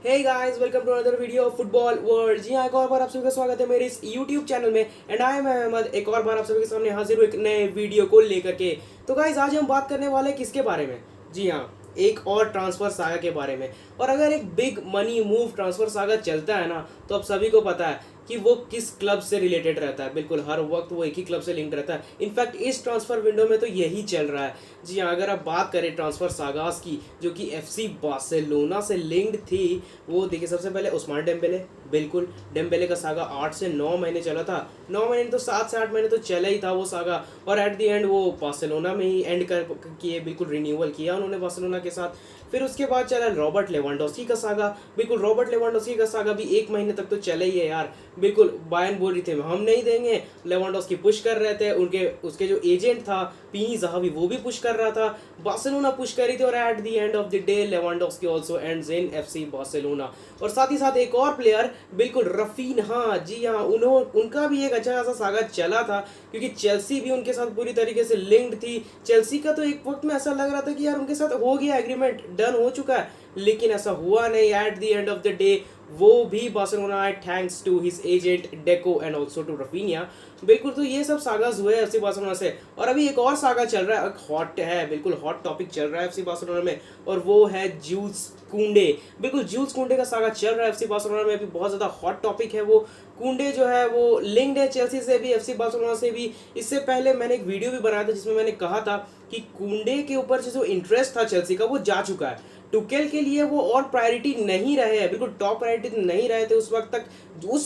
Hey guys, welcome to another video of football world. जी हाँ, एक और बार आप सभी का स्वागत है मेरे इस यूट्यूब चैनल में। एंड आई एम अहमद, एक और बार आप सभी के सामने हाजिर हूँ एक नए वीडियो को लेकर के। तो गाइस, आज हम बात करने वाले हैं किसके बारे में? जी हाँ, एक और ट्रांसफर सागा के बारे में। और अगर एक big money move transfer saga चलता है ना, तो अब सभी को पता है कि वो किस क्लब से रिलेटेड रहता है। बिल्कुल हर वक्त वो एक ही क्लब से लिंक रहता है। इनफैक्ट इस ट्रांसफर विंडो में तो यही चल रहा है। जी हाँ, अगर आप बात करें ट्रांसफर सागास की जो कि एफसी बार्सिलोना से लिंक्ड थी, वो देखिए सबसे पहले उस्मान डेम्बेले। बिल्कुल डेम्बेले का सागा 8 से 9 महीने चला था। 9 महीने तो 7 से 8 महीने तो चला ही था वो सागा। और एट द एंड वो बार्सिलोना में ही एंड कर किए, बिल्कुल रिन्यूअल किया उन्होंने बार्सिलोना के साथ। फिर उसके बाद चला रॉबर्ट लेवांडोस्की का सागा। बिल्कुल रॉबर्ट लेवांडोस्की का सागा भी 1 महीने तक तो चले ही है यार। बिल्कुल बायर्न बोल रही थे हम नहीं देंगे, लेवांडोस्की पुश कर रहे थे, उनके उसके जो एजेंट था पीनी ज़हावी वो भी पुश कर रहा था, बार्सिलोना पुश कर रही थी। और at the end of the day Lewandowski also ends in FC Barcelona. और साथ ही साथ एक और प्लेयर बिल्कुल रफीनहा, जी हाँ, उनका भी एक अच्छा खासा सागा चला था क्योंकि चेल्सी भी उनके साथ पूरी तरीके से लिंक्ड थी। चेल्सी का तो एक वक्त में ऐसा लग रहा था कि यार उनके साथ हो गया, एग्रीमेंट डन हो चुका है, लेकिन ऐसा हुआ नहीं। At the end of the day वो भी बार्सिलोना आए thanks to his agent Deco and also to Raphinha. बिल्कुल, तो ये सब सागास हुए एफसी बार्सिलोना से। और अभी एक और सागा चल रहा है, हॉट है, बिल्कुल हॉट टॉपिक चल रहा है एफसी बार्सिलोना में, और वो है जूल्स कुंडे। बिल्कुल जूल्स कुंडे का सागा चल रहा है एफसी बार्सिलोना में, अभी बहुत ज़्यादा हॉट टॉपिक है वो। कुंडे जो है वो लिंक्ड है चेल्सी से भी, एफसी बार्सिलोना से भी। इससे पहले मैंने एक वीडियो भी बनाया था जिसमें मैंने कहा था कि कुंडे के ऊपर जो इंटरेस्ट था चेल्सी का वो जा चुका है। टुकेल के लिए वो और प्रायोरिटी नहीं रहे हैं, बिल्कुल टॉप प्रायोरिटी नहीं रहे थे उस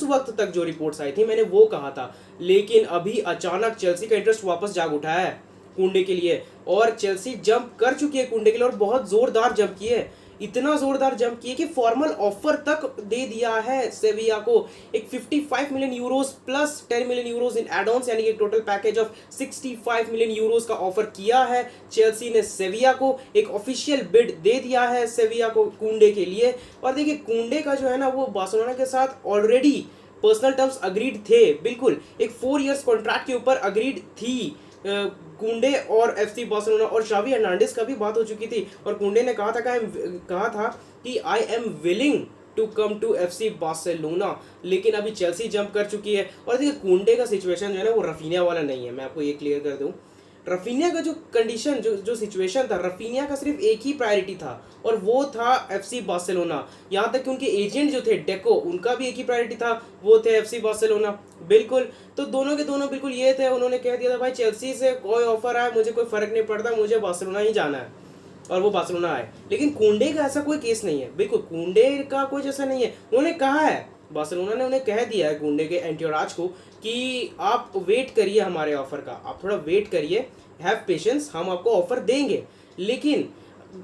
वक्त तक जो रिपोर्ट्स आई थी मैंने वो कहा था। लेकिन अभी अचानक चेल्सी का इंटरेस्ट वापस जाग उठा है कुंडे के लिए, और चेल्सी जंप कर चुकी है कुंडे के लिए, और बहुत जोरदार जंप की है। इतना जोरदार जंप किए कि फॉर्मल ऑफर तक दे दिया है सेविया को। एक 55 million euros plus 10 million euros in add ons, यानी कि total package of 65 million euros का ऑफर किया है चेल्सी ने सेविया को। एक ऑफिशियल बिड दे दिया है सेविया को कुंडे के लिए। और देखिए कुंडे का जो है ना वो बार्सिलोना के साथ ऑलरेडी पर्सनल टर्म्स अग्रीड थे। बिल्कुल एक 4 इयर्स कॉन्ट्रैक्ट के ऊपर अग्रीड थी। कुंडे और एफसी बार्सिलोना, और शावी हर्नांडिस का भी बात हो चुकी थी, और कुंडे ने कहा था कि I am willing to come to FC Barcelona. लेकिन अभी चेल्सी जंप कर चुकी है। और देखिए कुंडे का सिचुएशन जो है ना वो रफीनिया वाला नहीं है, मैं आपको ये क्लियर कर दूं। रफीनिया का जो कंडीशन जो सिचुएशन था, रफीनिया का सिर्फ एक ही प्रायोरिटी था और वो था एफसी बार्सिलोना। यहाँ तक कि उनके एजेंट जो थे डेको, उनका भी एक ही प्रायोरिटी था, वो थे एफसी बार्सिलोना। बिल्कुल, तो दोनों के दोनों बिल्कुल ये थे। उन्होंने कह दिया था भाई चेल्सी से कोई ऑफर आए मुझे कोई फर्क नहीं पड़ता, मुझे बार्सिलोना ही जाना है, और वो बार्सिलोना आए। लेकिन कुंडे का ऐसा कोई केस नहीं है, बिल्कुल कुंडे का कोई जैसा नहीं है। उन्होंने कहा है, बार्सिलोना ने उन्हें कह दिया है कुंडे के एंटोराज को कि आप वेट करिए हमारे ऑफर का, आप थोड़ा वेट करिए, हैव पेशेंस, हम आपको ऑफर देंगे। लेकिन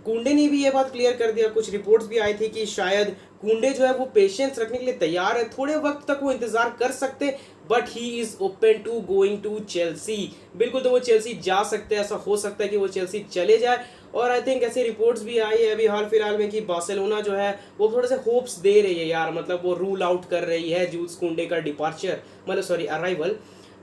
कुंडे ने भी ये बात क्लियर कर दिया, कुछ रिपोर्ट्स भी आई थी कि शायद कुंडे जो है वो पेशेंस रखने के लिए तैयार है, थोड़े वक्त तक वो इंतजार कर सकते, but he is open to going to Chelsea. बिल्कुल, तो वो चेल्सी जा सकते हैं, ऐसा हो सकता है कि वो चेल्सी चले जाए। और आई थिंक ऐसी रिपोर्ट्स भी आई है अभी हाल फिलहाल में कि बार्सिलोना जो है वो थोड़े से होप्स दे रही है यार, मतलब वो रूल आउट कर रही है जूल्स कुंडे का डिपार्चर, मतलब सॉरी अराइवल।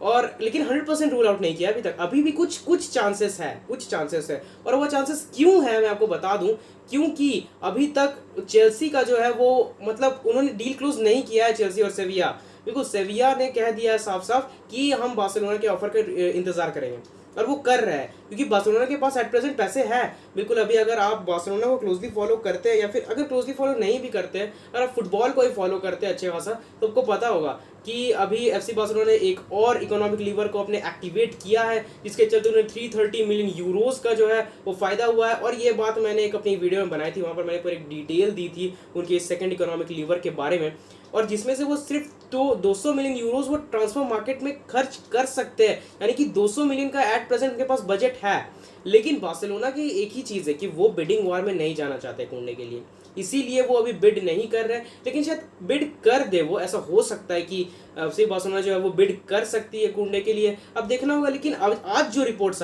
और लेकिन 100% रूल आउट नहीं किया अभी तक, अभी भी कुछ चांसेस है। और वो चांसेस क्यों है मैं आपको बता दूं, क्योंकि अभी तक चेल्सी का जो है वो, मतलब उन्होंने डील क्लोज नहीं किया है चेल्सी और सेविया। बिल्कुल सेविया ने कह दिया है साफ साफ कि हम बार्सिलोना के ऑफर का इंतजार करेंगे, और वो कर रहा है क्योंकि बार्सिलोना के पास एट प्रेजेंट पैसे हैं। बिल्कुल, अभी अगर आप बार्सिलोना को क्लोजली फॉलो करते हैं, या फिर अगर क्लोजली फॉलो नहीं भी करते हैं, अगर आप फुटबॉल को ही फॉलो करते हैं अच्छे खासा, तो आपको पता होगा कि अभी एफसी बार्सिलोना ने एक और इकोनॉमिक लीवर को अपने एक्टिवेट किया है, जिसके चलते उन्हें 330 मिलियन यूरोस का जो है वो फायदा हुआ है। और ये बात मैंने एक अपनी वीडियो में बनाई थी, वहाँ पर मैंने पूरी एक डिटेल दी थी उनके सेकंड इकोनॉमिक लीवर के बारे में, और जिसमें से वो सिर्फ तो 200 मिलियन यूरोस वो ट्रांसफर मार्केट में खर्च कर सकते हैं, यानी कि 200 मिलियन का एट प्रेजेंट उनके पास बजट है। लेकिन बार्सिलोना की एक ही चीज़ है कि वो बिडिंग वॉर में नहीं जाना चाहते कुंडे के लिए, इसीलिए वो अभी बिड नहीं कर रहे हैं। लेकिन शायद बिड कर दे वो, ऐसा हो सकता है कि एफसी बार्सिलोना जो है वो बिड कर सकती है कुंडे के लिए, अब देखना होगा। लेकिन अब आज जो रिपोर्ट्स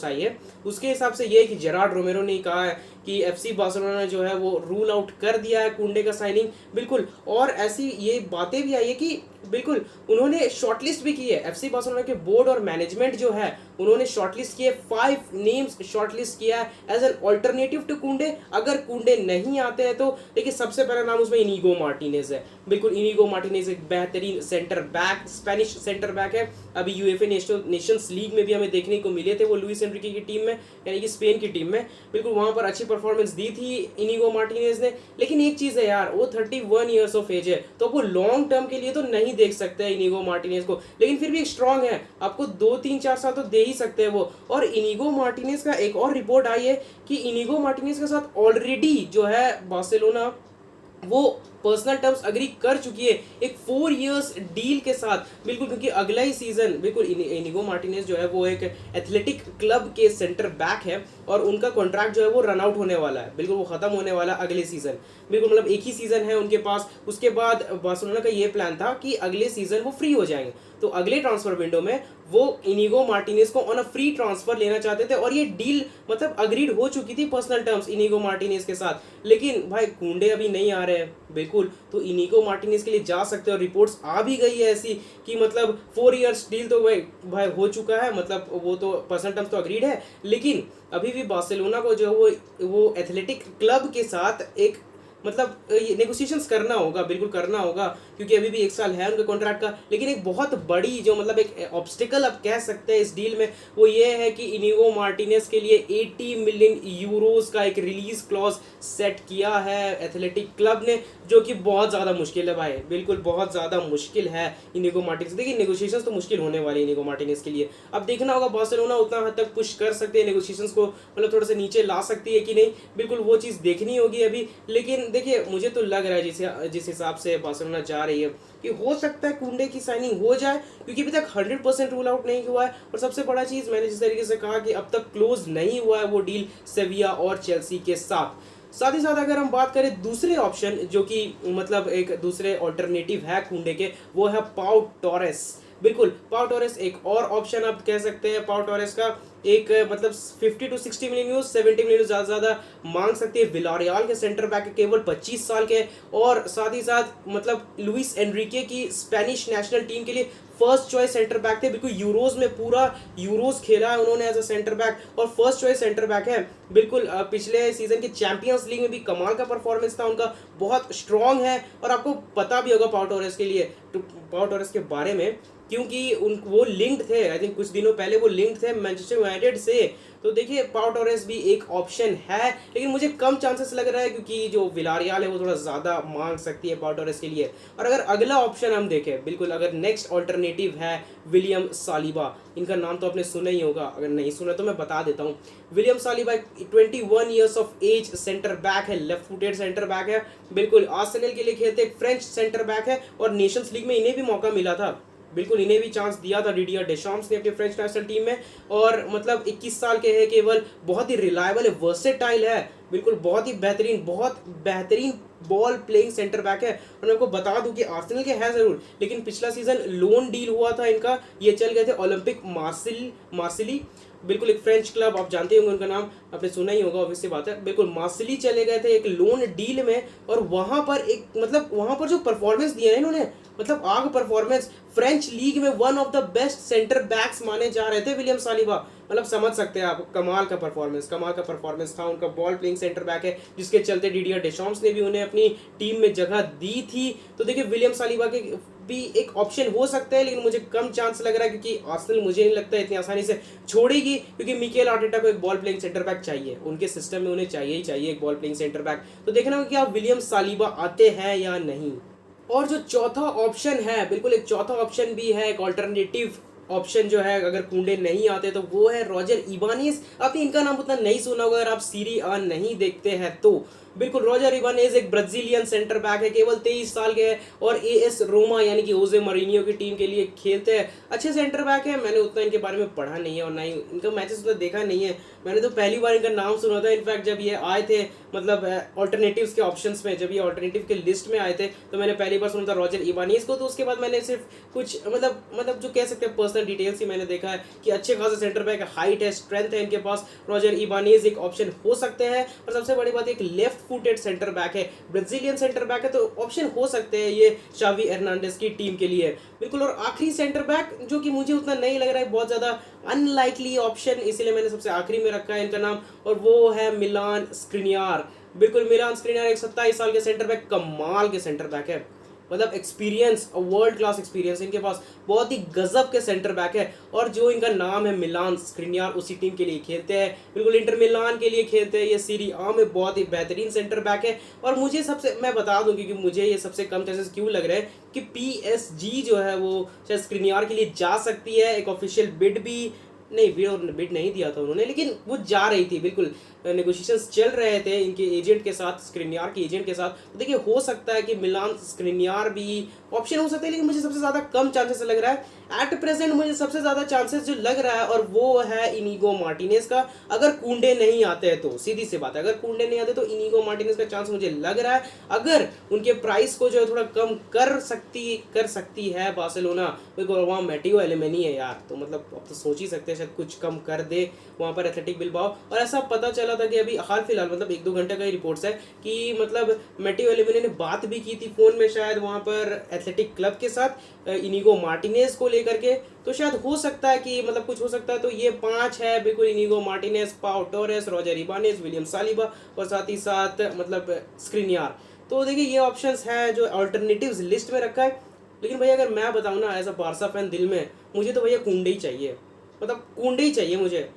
आई है उसके हिसाब से ये है कि जेरार्ड रोमेरो ने कहा है कि एफसी बार्सिलोना ने जो है वो रूल आउट कर दिया है कुंडे का साइनिंग, बिल्कुल। और ऐसी ये बातें भी आई है कि बिल्कुल उन्होंने शॉर्टलिस्ट भी की है, एफसी बार्सिलोना के बोर्ड और मैनेजमेंट जो है उन्होंने शॉर्टलिस्ट किए, 5 नेम्स शॉर्टलिस्ट किया है एज एन ऑल्टरनेटिव टू कुंडे। अगर कुंडे नहीं आते हैं तो देखिए सबसे पहला नाम उसमें इनिगो मार्टिनेज है, बिल्कुल। इनिगो मार्टिनेज एक बेहतरीन centre back, Spanish centre back है। अभी यूएफए नेशंस लीग में भी हमें देखने को मिले थे वो लुइस एनरिके की टीम में, यानी कि स्पेन की टीम में, बिल्कुल वहां पर अच्छी परफॉर्मेंस दी थी इनिगो मार्टिनेज ने। लेकिन एक चीज है यार, वो 31 ईयर्स ऑफ एज है, तो आपको लॉन्ग टर्म के लिए तो नहीं देख सकते हैं इनिगो मार्टिनेज को, लेकिन फिर भी एक स्ट्रांग है, आपको 2-3-4 साल तो दे ही सकते हैं वो। और इनिगो मार्टिनेज का एक और रिपोर्ट आई है कि इनिगो मार्टिनेज के साथ ऑलरेडी जो है बार्सिलोना वो पर्सनल टर्म्स अग्री कर चुकी है एक 4 इयर्स डील के साथ, बिल्कुल। क्योंकि अगला ही सीजन, बिल्कुल इनिगो मार्टिनेज जो है वो एक एथलेटिक क्लब के सेंटर बैक है और उनका कॉन्ट्रैक्ट जो है वो रन आउट होने वाला है, बिल्कुल वो खत्म होने वाला है अगले सीजन, बिल्कुल। मतलब एक ही सीजन है उनके पास, उसके बाद बार्सिलोना का ये प्लान था कि अगले सीजन वो फ्री हो जाएंगे, तो अगले ट्रांसफर विंडो में वो इनिगो मार्टिनेज को ऑन अ फ्री ट्रांसफर लेना चाहते थे। और ये डील मतलब अग्रीड हो चुकी थी पर्सनल टर्म्स इनिगो मार्टिनेज के साथ। लेकिन भाई कुंडे अभी नहीं आ रहे हैं, बिल्कुल, तो इनिगो मार्टिनेज के लिए जा सकते हैं। और रिपोर्ट्स आ भी गई है ऐसी कि मतलब 4 इयर्स डील तो भाई हो चुका है, मतलब वो तो पर्सनल टर्म्स तो अग्रीड है, लेकिन अभी भी बार्सिलोना को जो वो एथलेटिक क्लब के साथ एक मतलब नेगोशिएशंस करना होगा, बिल्कुल करना होगा, क्योंकि अभी भी 1 साल है उनके कॉन्ट्रैक्ट का। लेकिन एक बहुत बड़ी जो मतलब एक ऑब्स्टिकल आप कह सकते हैं इस डील में, वो ये है कि इनिगो मार्टिनेज के लिए 80 मिलियन यूरोज का एक रिलीज क्लॉज सेट किया है एथलेटिक क्लब ने, जो कि बहुत ज़्यादा मुश्किल है भाई, बिल्कुल बहुत ज़्यादा मुश्किल है इनिगो मार्टिनेज। देखिए नेगोशिएशंस तो मुश्किल होने वाले इनिगो मार्टिनेज के लिए, अब देखना होगा बार्सिलोना उतना हद तक पुश कर सकते हैं नेगोशिएशंस को, मतलब थोड़ा सा नीचे ला सकती है कि नहीं, बिल्कुल वो चीज़ देखनी होगी अभी। लेकिन देखिए मुझे तो लग रहा है जिस हिसाब से बार्सिलोना जा रही है कि हो सकता है कुंडे की साइनिंग हो जाए, क्योंकि अभी तक 100% रूल आउट नहीं हुआ है। और सबसे बड़ा चीज़ मैंने जिस तरीके से कहा कि अब तक क्लोज नहीं हुआ है वो डील सेविया और चेल्सी के साथ ही साथ अगर हम बात करें दूसरे ऑप्शन जो कि मतलब एक दूसरे ऑल्टरनेटिव है कुंडे के, वो है पाउ टोरेस, बिल्कुल। पाउ टोरेस एक और ऑप्शन आप कह सकते हैं। पाउ टोरेस का एक मतलब 50 to 60 मिलियन यूरो, 70 मिलियन ज़्यादा मांग सकती है। विलारियल के सेंटर बैक केवल 25 साल के, और साथ ही साथ मतलब लुइस एनरिके की स्पेनिश नेशनल टीम के लिए फर्स्ट चॉइस सेंटर बैक थे, बिल्कुल। यूरोज में पूरा यूरोज खेला है उन्होंने एज अ सेंटर बैक, और फर्स्ट चॉइस सेंटर बैक है, बिल्कुल। पिछले सीजन के चैंपियंस लीग में भी कमाल का परफॉर्मेंस था उनका, बहुत स्ट्रांग है। और आपको पता भी होगा पाउ टोरेस के लिए, पाउ टोरेस के बारे में, क्योंकि वो लिंक्ड थे, आई थिंक कुछ दिनों पहले वो लिंक्ड थे मैनचेस्टर यूनाइटेड से। तो देखिए पाउ टोरेस भी एक ऑप्शन है, लेकिन मुझे कम चांसेस लग रहा है, क्योंकि जो विलारियल है वो थोड़ा ज़्यादा मांग सकती है पाउ टोरेस के लिए। और अगर अगला ऑप्शन हम देखें, बिल्कुल, अगर नेक्स्ट ऑल्टरनेटिव है विलियम सालिबा, इनका नाम तो आपने सुना ही होगा, अगर नहीं सुना तो मैं बता देता हूँ। William Saliba 21 years of age centre back है, लेफ्ट फुटेड सेंटर बैक है, बिल्कुल। आर्सेनल के लिए खेलते एक फ्रेंच सेंटर बैक है, और नेशंस लीग में इन्हें भी मौका मिला था, बिल्कुल, इन्हें भी चांस दिया था डिडियर डेशॉम्स ने अपनी फ्रेंच नेशनल टीम में। और मतलब 21 साल के हैं केवल, बहुत ही रिलायबल है, वर्सेटाइल है, बिल्कुल, बहुत बेहतरीन बॉल प्लेइंग सेंटर बैक है। और मैं आपको बता दूं कि आर्सेनल के है ज़रूर, लेकिन पिछला सीजन लोन डील हुआ था इनका, ये चल गए थे ओलंपिक मार्सिली, बिल्कुल, एक फ्रेंच क्लब, आप जानते होंगे उनका नाम, आपने सुना ही होगा, ऑब्वियस सी बात है, बिल्कुल। मार्सिली चले गए थे एक लोन डील में, और वहां पर एक मतलब वहां पर जो परफॉर्मेंस दिया है इन्होंने, मतलब आग परफॉर्मेंस, फ्रेंच लीग में one of the best centre backs माने जा रहे थे विलियम सालिबा, मतलब समझ सकते हैं आप, कमाल का परफॉर्मेंस था उनका। बॉल प्लेइंग सेंटर बैक है, जिसके चलते डिडियर डेशॉम्स ने भी उन्हें अपनी टीम में जगह दी थी। तो देखिए विलियम सालिबा के भी एक ऑप्शन हो सकता है, लेकिन मुझे कम चांस लग रहा है, क्योंकि आर्सेनल मुझे नहीं लगता इतनी आसानी से छोड़ेगी, क्योंकि मिकेल आर्टेटा को एक बॉल प्लेइंग सेंटर बैक चाहिए, उनके सिस्टम में उन्हें चाहिए ही चाहिए एक बॉल प्लेइंग सेंटर बैक। तो देखना होगा कि आप विलियम सालिबा आते हैं या नहीं। और जो चौथा ऑप्शन है, बिल्कुल एक चौथा ऑप्शन भी है, एक ऑल्टरनेटिव ऑप्शन जो है अगर कुंडे नहीं आते, तो वो है रॉजर इबानीज। आपने इनका नाम उतना नहीं सुना होगा अगर आप सीरी आ नहीं देखते हैं तो, बिल्कुल, रॉजर इबानेज एक ब्राजीलियन सेंटर बैक है, केवल 23 साल के है और एएस रोमा यानी कि ओजे मरीनियो की टीम के लिए खेलते हैं। अच्छे सेंटर बैक है, मैंने उतना इनके बारे में पढ़ा नहीं है और ना ही इनका मैचेस उतना देखा नहीं है। मैंने तो पहली बार इनका नाम सुना था। इनफैक्ट जब ये आए थे मतलब ऑल्टरनेटिव्स के ऑप्शंस में, जब ये ऑल्टरनेटिव के लिस्ट में आए थे तो मैंने पहली बार सुना था रॉजर इबानेज को। तो उसके बाद मैंने सिर्फ कुछ मतलब जो कह सकते हैं पर्सनल डिटेल्स ही मैंने देखा है कि अच्छे खासे सेंटर बैक है, हाइट है, स्ट्रेंथ है इनके पास। रॉजर इबानेज एक ऑप्शन हो सकते हैं और सबसे बड़ी बात एक लेफ्ट फुटेड सेंटर बैक है, ब्राजीलियन सेंटर बैक है, तो ऑप्शन हो सकते हैं ये शावी हर्नांडेज की टीम के लिए। बिल्कुल, और आखिरी सेंटर बैक जो कि मुझे उतना नहीं लग रहा है, बहुत ज्यादा अनलाइकली ऑप्शन, इसीलिए मैंने सबसे आखिरी में रखा है इनका नाम, और वो है मिलान स्क्रिनियार। बिल्कुल, मिलान स्क्रिनियार एक 27 साल के सेंटर बैक, कमाल के सेंटर बैक है, मतलब एक्सपीरियंस, वर्ल्ड क्लास एक्सपीरियंस इनके पास, बहुत ही गजब के सेंटर बैक है। और जो इनका नाम है मिलान स्क्रिनियार, उसी टीम के लिए खेलते हैं, बिल्कुल इंटर मिलान के लिए खेलते हैं। ये सीरी आ में बहुत ही बेहतरीन सेंटर बैक है। और मुझे सबसे, मैं बता दूं क्योंकि मुझे ये सबसे कम चांसेस क्यों लग रहे हैं कि पीएसजी जो है वो शायद स्क्रिनियार के लिए जा सकती है। एक ऑफिशियल बिड भी नहीं, बिड नहीं दिया था उन्होंने, लेकिन वो जा रही थी। बिल्कुल, नेगोशिएशंस चल रहे थे इनके एजेंट के साथ, स्क्रिनियार के एजेंट के साथ। तो देखिए, हो सकता है कि मिलान स्क्रिनियार भी ऑप्शन हो सकता है, लेकिन मुझे सबसे ज़्यादा कम चांसेस लग रहा है एट प्रेजेंट। मुझे सबसे ज़्यादा चांसेस जो लग रहा है और वो है इनिगो मार्टिनेज का। अगर कुंडे नहीं आते हैं तो, सीधी सी बात है, अगर कुंडे नहीं आते तो इनिगो मार्टिनेज का चांस मुझे लग रहा है। अगर उनके प्राइस को जो है थोड़ा कम कर सकती है बार्सिलोना, बिल्कुल, वहाँ मैटियो एलिमेनी है यार, तो मतलब अब तो सोच ही सकते हैं शायद कुछ कम कर दे वहाँ पर एथलेटिक बिलबाओ। और ऐसा पता चला था कि अभी हाल फिलहाल मतलब 1-2 घंटे का ही रिपोर्ट्स है कि मतलब मैटियो एलिमेनी ने बात भी की थी फोन में शायद वहाँ पर एथलेटिक क्लब के साथ इनिगो मार्टिनेज को लेकर के। तो शायद हो सकता है कि मतलब कुछ हो सकता है। तो ये 5 है, बिल्कुल, इनिगो मार्टिनेज, पाउ टोरेस, रॉजर इबानेज, विलियम सालिबा और साथ ही साथ मतलब स्क्रिनियार। तो देखिए, ये ऑप्शंस है जो अल्टरनेटिव्स लिस्ट में रखा है। लेकिन भैया अगर मैं बताऊँ ना, एज अ बारसा फैन दिल में, मुझे तो भैया कुंडे ही चाहिए, मतलब कुंडे ही चाहिए मुझे।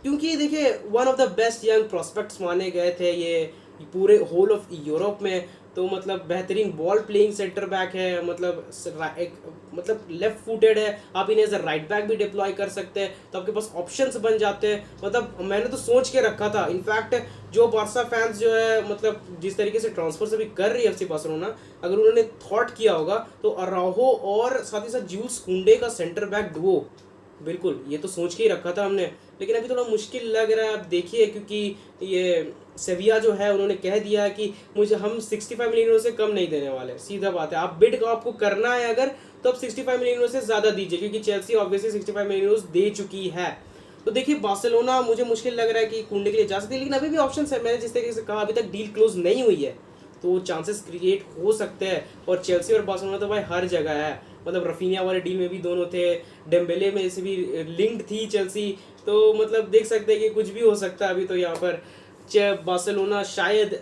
क्योंकि देखिए, one of the best young prospects माने गए थे ये पूरे होल ऑफ यूरोप में। तो मतलब बेहतरीन बॉल प्लेइंग सेंटर बैक है, मतलब लेफ्ट फुटेड है, आप इन्हें एज अ राइट बैक भी डिप्लॉय कर सकते हैं, तो आपके पास ऑप्शंस बन जाते हैं। मतलब मैंने तो सोच के रखा था, इनफैक्ट जो बार्सा फैंस जो है मतलब जिस तरीके से ट्रांसफर से भी कर रही है एफसी बार्सिलोना, अगर उन्होंने थॉट किया होगा तो अराउहो और साथ ही साथ जूल्स कुंडे का सेंटर बैक डुओ, बिल्कुल ये तो सोच के ही रखा था हमने। लेकिन अभी थोड़ा मुश्किल लग रहा है, अब देखिए, क्योंकि ये सेविया जो है उन्होंने कह दिया है कि हम 65 मिलियन से कम नहीं देने वाले। सीधा बात है, आप बिड का आपको करना है अगर, तो आप 65 मिलियन से ज़्यादा दीजिए, क्योंकि चेल्सी ऑब्वियसली 65 मिलियन दे चुकी है। तो देखिए, बार्सिलोना मुझे मुश्किल लग रहा है कि कुंडे के लिए जा सकती है, लेकिन अभी भी ऑप्शन है। मैंने जिस तरीके से कहा, अभी तक डील क्लोज नहीं हुई है, तो चांसेस क्रिएट हो सकते हैं। और चेल्सी और बार्सिलोना तो भाई हर जगह है, मतलब रफीनिया वाले डील में भी दोनों थे, डेम्बेले में से भी लिंक्ड थी चेल्सी। तो मतलब देख सकते हैं कि कुछ भी हो सकता है। अभी तो यहाँ पर बार्सिलोना शायद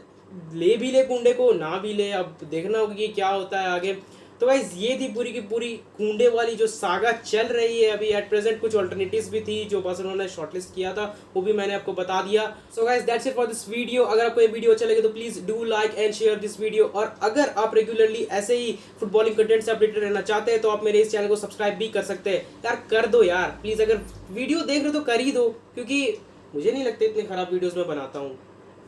ले कुंडे को, ना भी ले, अब देखना होगा कि क्या होता है आगे। तो गाइस, ये थी पूरी की पूरी कुंडे वाली जो सागा चल रही है अभी एट प्रेजेंट। कुछ ऑल्टरनेटिव्स भी थी जो बार्सिलोना ने शॉर्टलिस्ट किया था, वो भी मैंने आपको बता दिया। सो guys, that's it for this video. अगर आपको ये वीडियो अच्छा लगे तो please do like and share this video. और अगर आप रेगुलरली ऐसे ही फुटबॉलिंग कंटेंट से अपडेटेड रहना चाहते हैं तो आप मेरे इस चैनल को सब्सक्राइब भी कर सकते हैं। यार कर दो यार प्लीज, अगर वीडियो देख रहे हो तो कर ही दो, क्योंकि मुझे नहीं लगता इतने खराब वीडियोस में बनाता हूँ,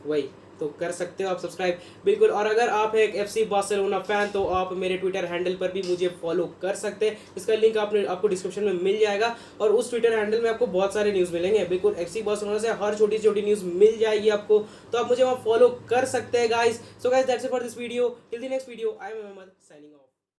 वही तो कर सकते हो आप सब्सक्राइब, बिल्कुल। और अगर आप एक एफसी बार्सिलोना फैन तो आप मेरे ट्विटर हैंडल पर भी मुझे फॉलो कर सकते हैं, इसका लिंक आपको डिस्क्रिप्शन में मिल जाएगा। और उस ट्विटर हैंडल में आपको बहुत सारे न्यूज़ मिलेंगे, बिल्कुल एफसी बार्सिलोना से हर छोटी छोटी न्यूज़ मिल जाएगी आपको, तो आप मुझे वहाँ फॉलो कर सकते हैं guys. So guys, that's it for this video, till the next video, I am Ahmed signing of.